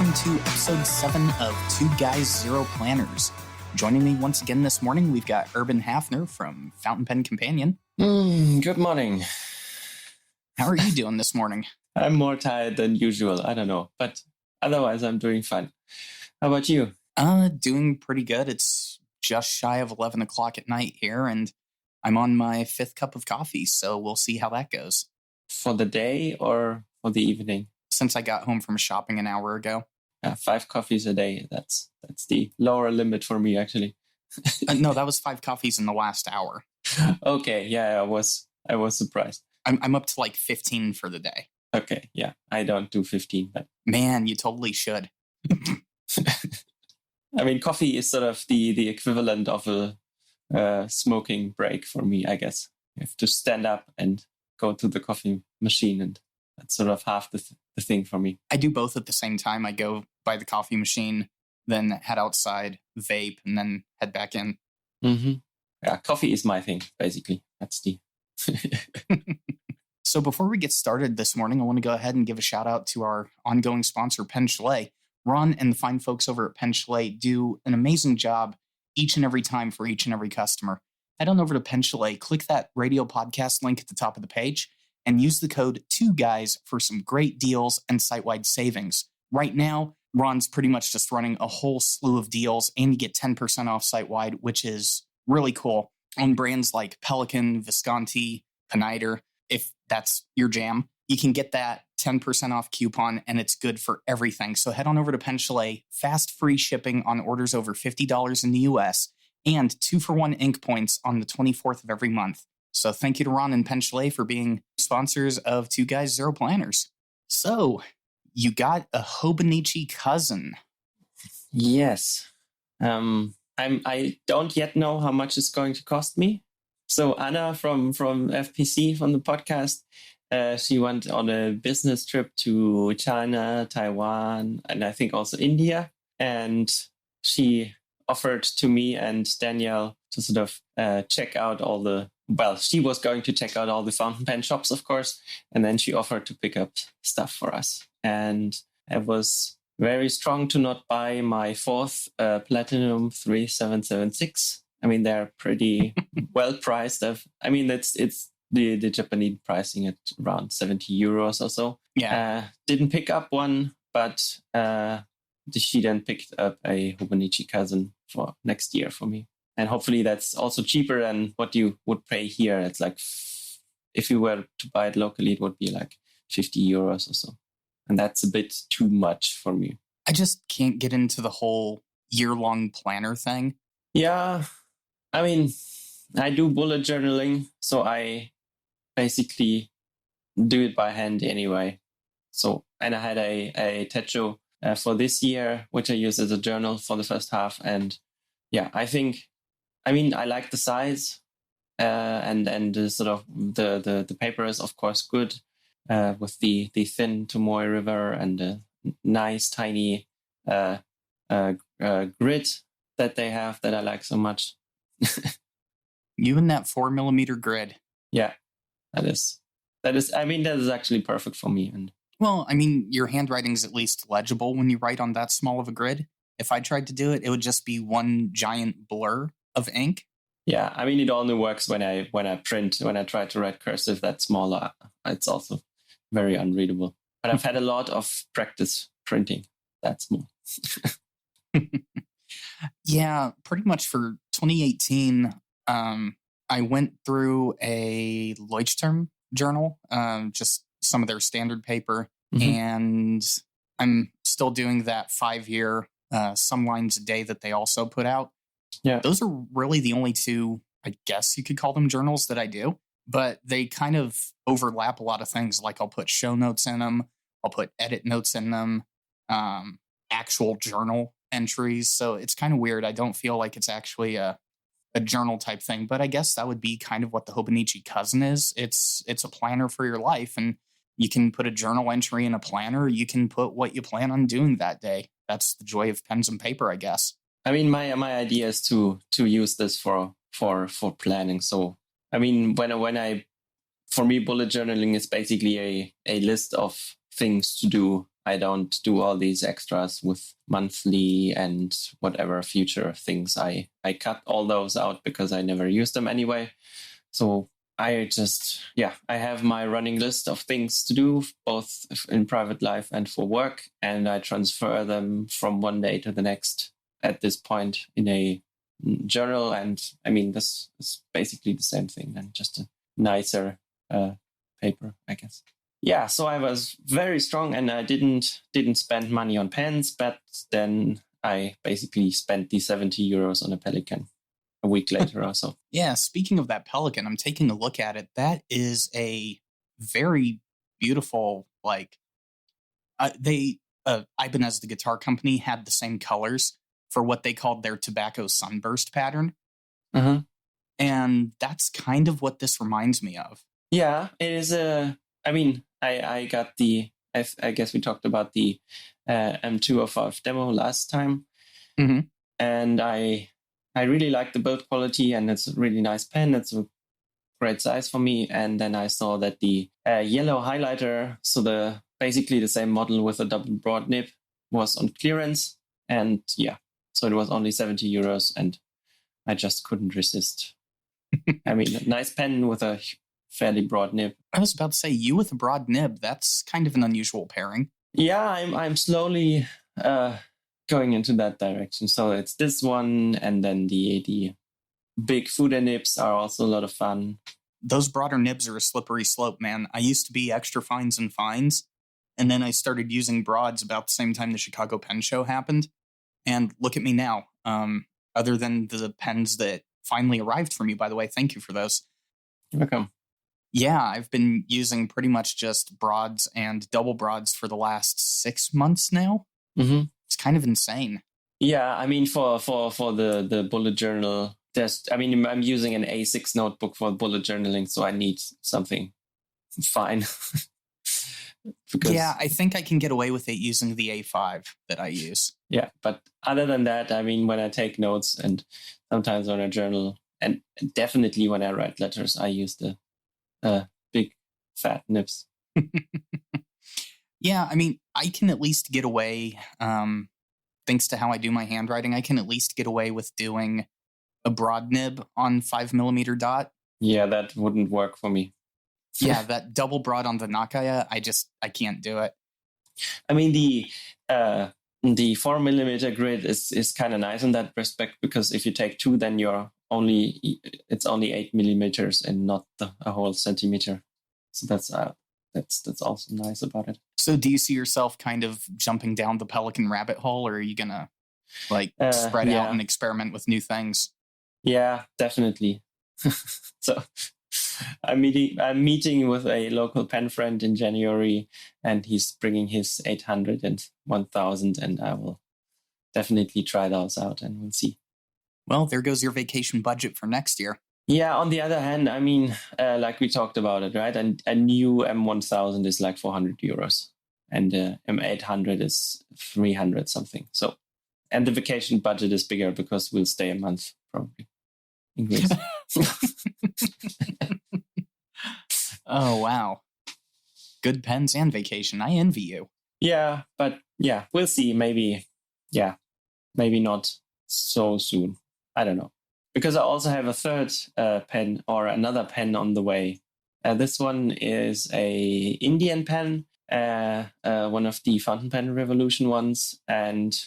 welcome to episode 7 of Two Guys, Zero Planners. Joining me once again this morning, we've got Urban Hafner from Fountain Pen Companion. Good morning. How are you doing this morning? I'm more tired than usual. I don't know, but otherwise I'm doing fine. How about you? Doing pretty good. It's just shy of 11 o'clock at night here, and I'm on my 5th cup of coffee, so we'll see how that goes. For the day or for the evening? Since I got home from shopping an hour ago. 5 coffees a day. That's the lower limit for me, actually. No, that was 5 coffees in the last hour. Okay, yeah, I was surprised. I'm up to like 15 for the day. Okay, yeah, I don't do 15, but man, you totally should. I mean, coffee is sort of the equivalent of a smoking break for me, I guess. You have to stand up and go to the coffee machine, and that's sort of half the thing for me. I do both at the same time. I go by the coffee machine, then head outside, vape, and then head back in. Mm-hmm. Yeah, coffee is my thing, basically. That's the... So before we get started this morning, I want to go ahead and give a shout out to our ongoing sponsor, Pen Chalet. Ron and the fine folks over at Pen Chalet do an amazing job each and every time for each and every customer. Head on over to Pen Chalet, click that radio podcast link at the top of the page, and use the code 2GUYS for some great deals and site-wide savings. Right now, Ron's pretty much just running a whole slew of deals, and you get 10% off site-wide, which is really cool, on brands like Pelikan, Visconti, Pineider. If that's your jam, you can get that 10% off coupon, and it's good for everything. So head on over to Pen Chalet, fast free shipping on orders over $50 in the US, and 2-for-1 ink points on the 24th of every month. So thank you to Ron and Pen Chalet for being sponsors of Two Guys, Zero Planners. So you got a Hobonichi cousin. Yes. I don't yet know how much it's going to cost me. So Anna from FPC, from the podcast, she went on a business trip to China, Taiwan, and I think also India. And she offered to me and Danielle to sort of check out all the... Well, she was going to check out all the fountain pen shops, of course, and then she offered to pick up stuff for us. And I was very strong to not buy my 4th Platinum 3776. I mean, they're pretty well priced. I mean, it's the Japanese pricing at around 70 euros or so. Yeah. Didn't pick up one, but she then picked up a Hobonichi cousin for next year for me. And hopefully that's also cheaper than what you would pay here. It's like, if you were to buy it locally, it would be like 50 euros or so. And that's a bit too much for me. I just can't get into the whole year-long planner thing. Yeah. I mean, I do bullet journaling, so I basically do it by hand anyway. So, and I had a Techo for this year, which I use as a journal for the first half. And yeah, I mean, I like the size, and the sort of the paper is of course good, with the thin Tomoe River and the nice tiny grid that they have that I like so much. You and that 4mm grid. Yeah, that is. I mean, that is actually perfect for me. And well, I mean, your handwriting's at least legible when you write on that small of a grid. If I tried to do it, it would just be one giant blur of ink. Yeah, I mean, it only works when I print. When I try to write cursive that smaller, it's also very unreadable. But I've had a lot of practice printing that small. Yeah, pretty much for 2018, I went through a Leuchtturm journal, just some of their standard paper, and I'm still doing that 5-year some lines a day that they also put out. Yeah, those are really the only two, I guess you could call them, journals that I do, but they kind of overlap a lot of things. Like I'll put show notes in them, I'll put edit notes in them, actual journal entries. So it's kind of weird. I don't feel like it's actually a journal type thing, but I guess that would be kind of what the Hobonichi cousin is. It's a planner for your life, and you can put a journal entry in a planner. You can put what you plan on doing that day. That's the joy of pens and paper, I guess. I mean, my idea is to use this for planning. So, I mean, for me, bullet journaling is basically a list of things to do I don't do all these extras with monthly and whatever future things. I cut all those out because I never use them anyway. So I just, I have my running list of things to do, both in private life and for work, and I transfer them from one day to the next at this point in a journal. And I mean, this is basically the same thing and just a nicer paper, I guess. Yeah, so I was very strong, and I didn't spend money on pens, but then I basically spent the €70 on a Pelikan a week later or so. Yeah, speaking of that Pelikan, I'm taking a look at it. That is a very beautiful, Ibanez, the guitar company, had the same colors for what they called their tobacco sunburst pattern. Uh-huh. And that's kind of what this reminds me of. Yeah, it is I got I guess we talked about the M205 demo last time. Mm-hmm. And I really like the build quality, and it's a really nice pen. It's a great size for me. And then I saw that the yellow highlighter, so basically the same model with a double broad nib, was on clearance. And so it was only €70, and I just couldn't resist. I mean, a nice pen with a fairly broad nib. I was about to say, you with a broad nib, that's kind of an unusual pairing. Yeah, I'm slowly going into that direction. So it's this one, and then the big Fude nibs are also a lot of fun. Those broader nibs are a slippery slope, man. I used to be extra fines and fines, and then I started using broads about the same time the Chicago Pen Show happened. And look at me now. Other than the pens that finally arrived from you, by the way, thank you for those. You're welcome. Yeah, I've been using pretty much just broads and double broads for the last 6 months now. Mm-hmm. It's kind of insane. Yeah, I mean, for the bullet journal, I'm using an A6 notebook for bullet journaling, so I need something fine. I think I can get away with it using the A5 that I use. Yeah, but other than that, I mean, when I take notes and sometimes when I journal, and definitely when I write letters, I use the big fat nibs. Yeah, I mean, I can at least get away, thanks to how I do my handwriting, I can at least get away with doing a broad nib on 5mm dot. Yeah, that wouldn't work for me. Yeah, that double broad on the Nakaya, I can't do it. I mean, the 4mm grid is kind of nice in that respect, because if you take 2, then it's only 8mm and not a whole centimeter. So that's also nice about it. So do you see yourself kind of jumping down the Pelikan Rabbit Hole, or are you gonna spread out and experiment with new things? Yeah, definitely. So I'm meeting with a local pen friend in January, and he's bringing his 800 and 1000, and I will definitely try those out, and we'll see. Well, there goes your vacation budget for next year. Yeah, on the other hand, I mean, like we talked about it, right? And a new M1000 is like €400, and M800 is 300 something. So, and the vacation budget is bigger because we'll stay a month probably in Greece. Oh, wow. Good pens and vacation. I envy you. Yeah, but yeah, we'll see. Maybe not so soon. I don't know. Because I also have a third pen, or another pen on the way. This one is a Indian pen, one of the Fountain Pen Revolution ones. And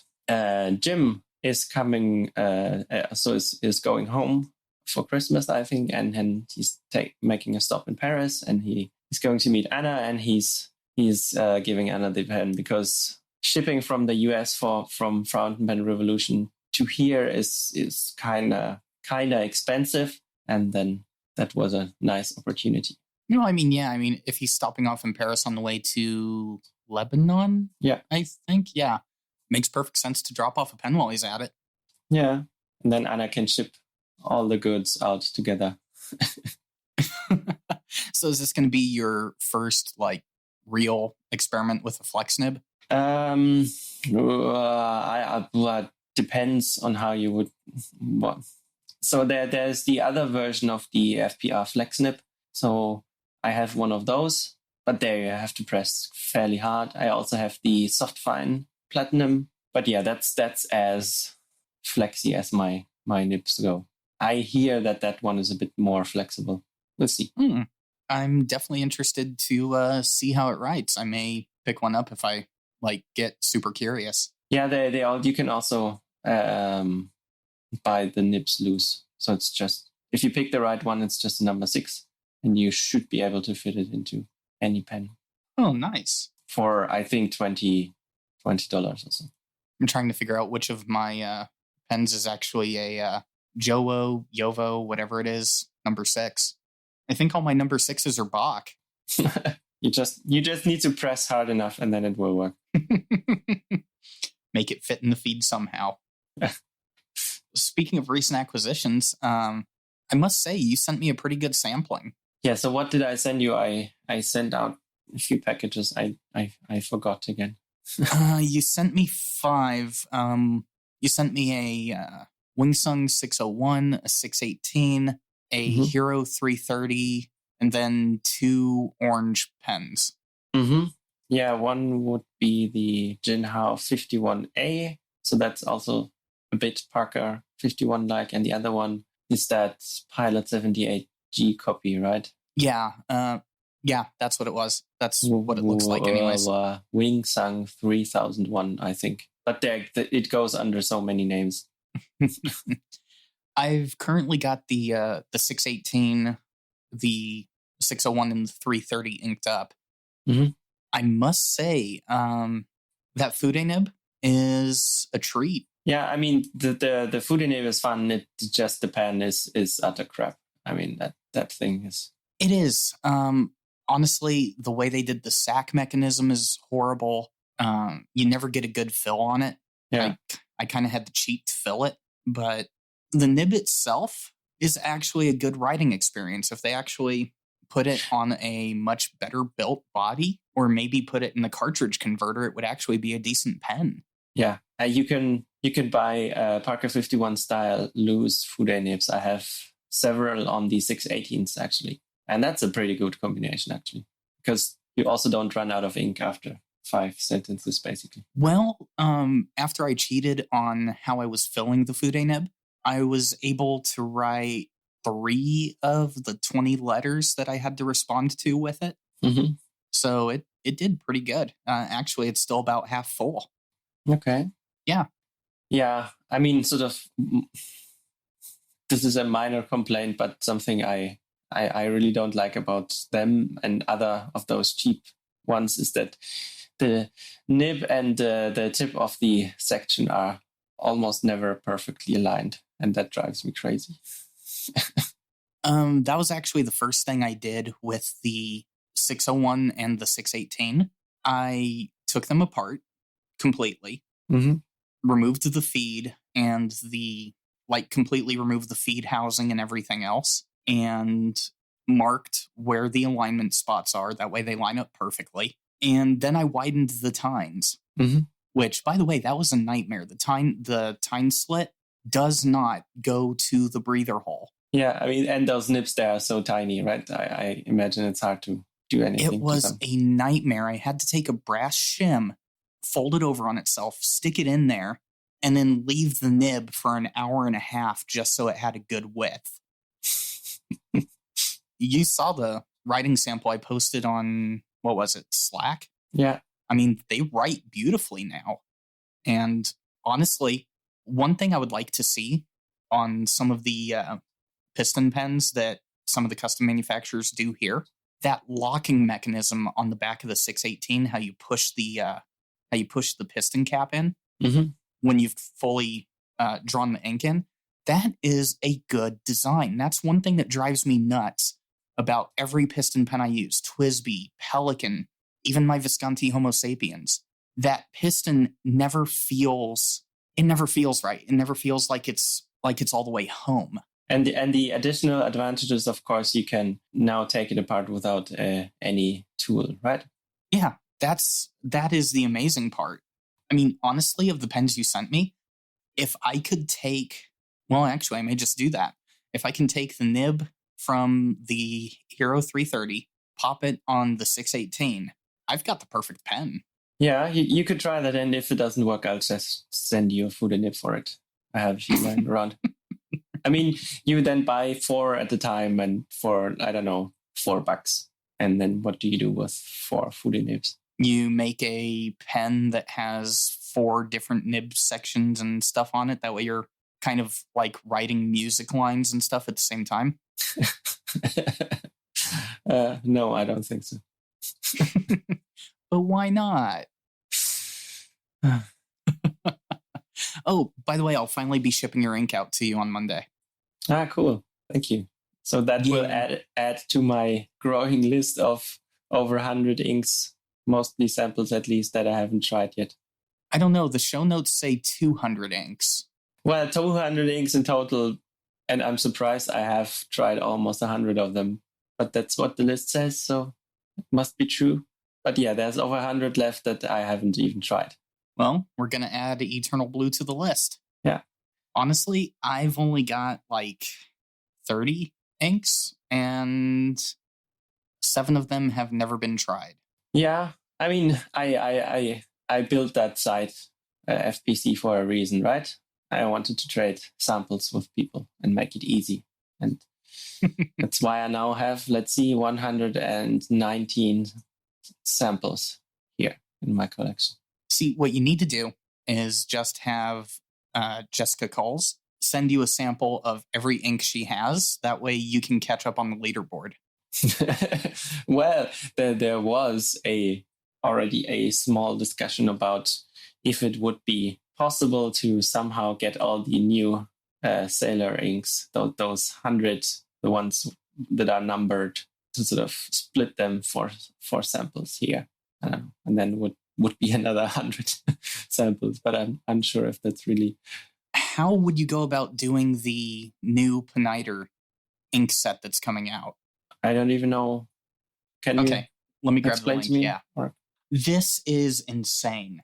Jim is coming, is going home for Christmas, I think. And he's making a stop in Paris, and he's going to meet Anna, and he's giving Anna the pen, because shipping from the US from Fountain Pen Revolution to here is kind of expensive, and then that was a nice opportunity. No, I mean, if he's stopping off in Paris on the way to Lebanon, I think, makes perfect sense to drop off a pen while he's at it. Yeah, and then Anna can ship all the goods out together. So is this going to be your first real experiment with a flex nib? Depends on how you would. So there's the other version of the FPR flex nib. So I have one of those, but there you have to press fairly hard. I also have the soft fine platinum, but yeah, that's as flexy as my nibs go. I hear that one is a bit more flexible. We'll see. I'm definitely interested to see how it writes. I may pick one up if I get super curious. Yeah, they all. You can also buy the nibs loose. So it's just, if you pick the right one, it's just a number 6, and you should be able to fit it into any pen. Oh, nice. For I think $20 or so. I'm trying to figure out which of my pens is actually a Yovo, whatever it is, number 6. I think all my number 6s are Bach. You just need to press hard enough, and then it will work. Make it fit in the feed somehow. Speaking of recent acquisitions, I must say you sent me a pretty good sampling. Yeah. So what did I send you? I sent out a few packages. I forgot again. You sent me 5. You sent me a Wingsung 601, a 618, a Hero 330, and then 2 orange pens. Yeah, one would be the Jinhao 51A. So that's also a bit Parker 51-like. And the other one is that Pilot 78G copy, right? Yeah. Yeah, that's what it was. That's what it looks like anyways. Wingsung 3001, I think. But it goes under so many names. I've currently got the 618, the 601, and the 330 inked up. I must say that Fude nib is a treat. Yeah, I mean the Fude nib is fun. It just the pen is utter crap. I mean that thing is. It is. Honestly, the way they did the sack mechanism is horrible. You never get a good fill on it. Yeah, I kind of had to cheat to fill it, but the nib itself is actually a good writing experience. If they actually put it on a much better built body, or maybe put it in the cartridge converter, it would actually be a decent pen. Yeah, you can buy Parker 51 style loose Fude nibs. I have several on the 618s actually, and that's a pretty good combination actually, because you also don't run out of ink after 5 sentences basically. Well, after I cheated on how I was filling the Fude nib, I was able to write 3 of the 20 letters that I had to respond to with it. So it did pretty good. Actually, it's still about half full. Okay. Yeah. Yeah. I mean, sort of, this is a minor complaint, but something I really don't like about them and other of those cheap ones is that the nib and the tip of the section are almost never perfectly aligned, and that drives me crazy. That was actually the first thing I did with the 601 and the 618. I took them apart completely, removed the feed and completely removed the feed housing and everything else, and marked where the alignment spots are. That way they line up perfectly. And then I widened the tines, which, by the way, that was a nightmare. The tine slit does not go to the breather hole. Yeah, I mean, and those nibs there are so tiny, right? I imagine it's hard to do anything. It was a nightmare. I had to take a brass shim, fold it over on itself, stick it in there, and then leave the nib for an hour and a half just so it had a good width. You saw the writing sample I posted on, what was it, Slack? Yeah. I mean, they write beautifully now. And honestly, one thing I would like to see on some of the piston pens that some of the custom manufacturers do here, that locking mechanism on the back of the 618, how you push the piston cap in when you've fully drawn the ink in, that is a good design. That's one thing that drives me nuts about every piston pen I use, Twisby, Pelikan, even my Visconti Homo sapiens. That piston never feels right. It never feels like it's all the way home. And the additional advantages, of course, you can now take it apart without any tool, right? Yeah, that is the amazing part. I mean, honestly, of the pens you sent me, if I could take, well, actually, I may just do that. If I can take the nib from the Hero 330 pop it on the 618. I've got the perfect pen. Yeah, you could try that, and if it doesn't work, I'll just send you a food nib for it. I have a few lying around. I mean, you then buy 4 at a time, and for, I don't know, $4. And then what do you do with 4 food nibs? You make a pen that has 4 different nib sections and stuff on it. That way you're kind of like writing music lines and stuff at the same time. No, I don't think so. But why not? Oh, by the way, I'll finally be shipping your ink out to you on Monday. Ah, cool. Thank you. So that will add to my growing list of over 100 inks, mostly samples at least, that I haven't tried yet. I don't know. The show notes say 200 inks. Well, 200 inks in total, and I'm surprised I have tried almost 100 of them. But that's what the list says, so it must be true. But yeah, there's over 100 left that I haven't even tried. Well, we're going to add Eternal Blue to the list. Yeah. Honestly, I've only got like 30 inks, and 7 of them have never been tried. Yeah, I mean, I built that site, FPC, for a reason, right? I wanted to trade samples with people and make it easy. And that's why I now have, let's see, 119 samples here in my collection. See, what you need to do is just have Jessica Coles send you a sample of every ink she has. That way you can catch up on the leaderboard. Well, there was already a small discussion about if it would be possible to somehow get all the new Sailor inks, those 100, the ones that are numbered, to sort of split them for samples here. And then would be another 100 samples, but I'm unsure if that's really... How would you go about doing the new Pineider ink set that's coming out? I don't even know. Can you let me grab explain the link. to me? Yeah. Or... This is insane.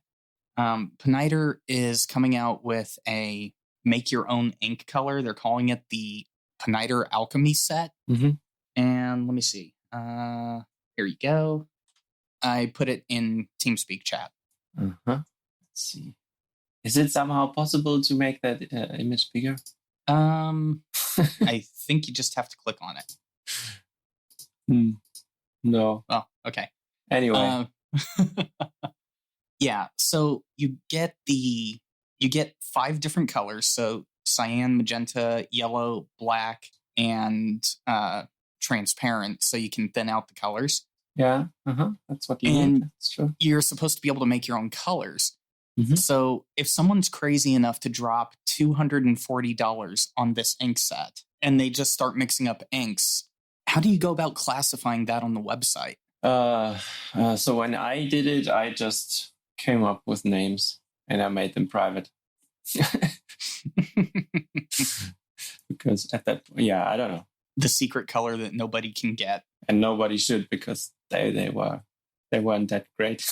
Pineider is coming out with a make your own ink color. They're calling it the Pineider Alchemy set. Mm-hmm. And let me see. Here you go. I put it in TeamSpeak chat. Uh-huh. Let's see. Is it somehow possible to make that image bigger? I think you just have to click on it. No. Oh, okay. Anyway. Yeah, so you get 5 different colors. So cyan, magenta, yellow, black, and transparent, so you can thin out the colors. Yeah, that's what you need. That's true. You're supposed to be able to make your own colors. Mm-hmm. So if someone's crazy enough to drop $240 on this ink set, and they just start mixing up inks, how do you go about classifying that on the website? So when I did it, I just came up with names and I made them private. Because at that point, I don't know. The secret color that nobody can get. And nobody should, because they weren't that great.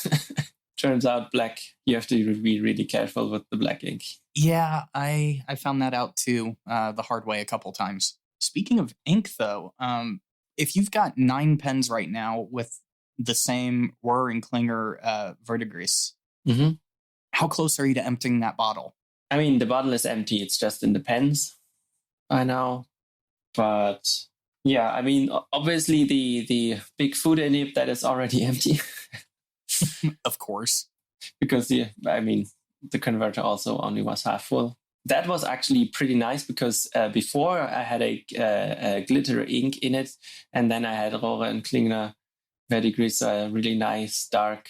Turns out black, you have to be really careful with the black ink. Yeah, I found that out too, the hard way a couple times. Speaking of ink, though, if you've got 9 pens right now with the same Rohrer and Klinger Verdigris, how close are you to emptying that bottle? I mean, the bottle is empty. It's just in the pens by now. But yeah, I mean, obviously the big food nib that is already empty. Of course. Because the converter also only was half full. That was actually pretty nice because before I had a glitter ink in it, and then I had Rohrer and Klinger Verdigris, a really nice dark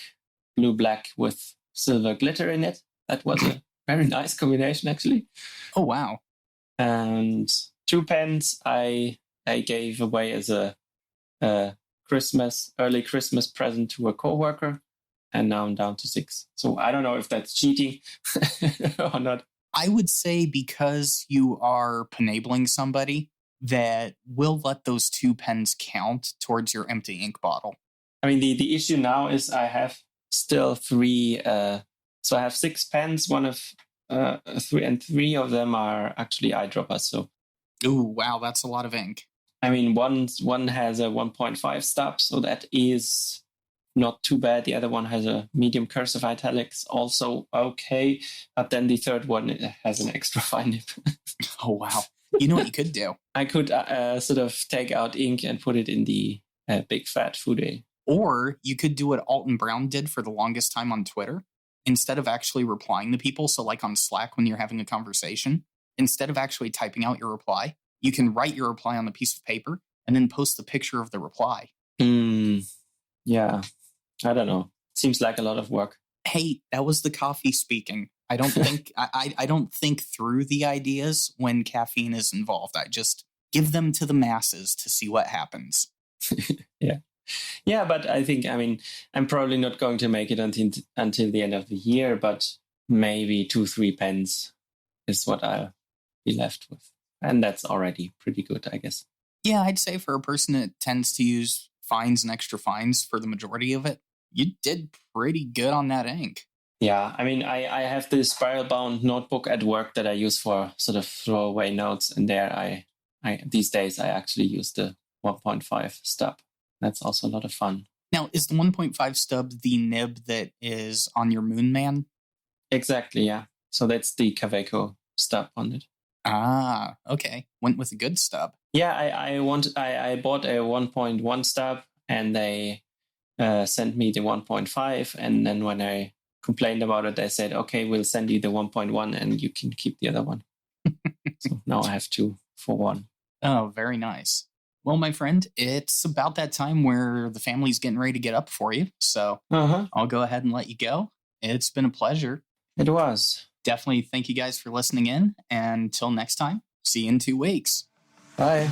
blue-black with silver glitter in it. That was a very nice combination, actually. Oh, wow. And 2 pens I gave away as a early Christmas present to a coworker, and now I'm down to 6. So I don't know if that's cheating or not. I would say because you are enabling somebody that will let those 2 pens count towards your empty ink bottle. I mean, the issue now is I have still 3. So I have 6 pens. 1 of 3, and 3 of them are actually eyedroppers. So, ooh, wow, that's a lot of ink. I mean, one has a 1.5 stub, so that is not too bad. The other one has a medium cursive italics, also okay. But then the third one has an extra fine nib. Oh, wow. You know what you could do? I could sort of take out ink and put it in the big fat fude. Or you could do what Alton Brown did for the longest time on Twitter. Instead of actually replying to people, so like on Slack when you're having a conversation, instead of actually typing out your reply, you can write your reply on a piece of paper and then post the picture of the reply. Yeah, I don't know. Seems like a lot of work. Hey, that was the coffee speaking. I don't think I don't think through the ideas when caffeine is involved. I just give them to the masses to see what happens. Yeah, but I think, I'm probably not going to make it until the end of the year, but maybe 2-3 pens is what I'll be left with. And that's already pretty good, I guess. Yeah, I'd say for a person that tends to use fines and extra fines for the majority of it, you did pretty good on that ink. Yeah, I have this spiral-bound notebook at work that I use for sort of throwaway notes, and there I these days I actually use the 1.5 stub. That's also a lot of fun. Now, is the 1.5 stub the nib that is on your Moon Man? Exactly, yeah. So that's the Kaweco stub on it. Ah, okay. Went with a good stub. Yeah, I bought a 1.1 stub, and they sent me the 1.5, and then when I complained about it, they said, okay, we'll send you the 1.1 and you can keep the other one. So now I have 2 for 1. Oh, very nice. Well, my friend, it's about that time where the family's getting ready to get up for you. So I'll go ahead and let you go. It's been a pleasure. It was. Definitely thank you guys for listening in. And until next time, see you in 2 weeks. Bye.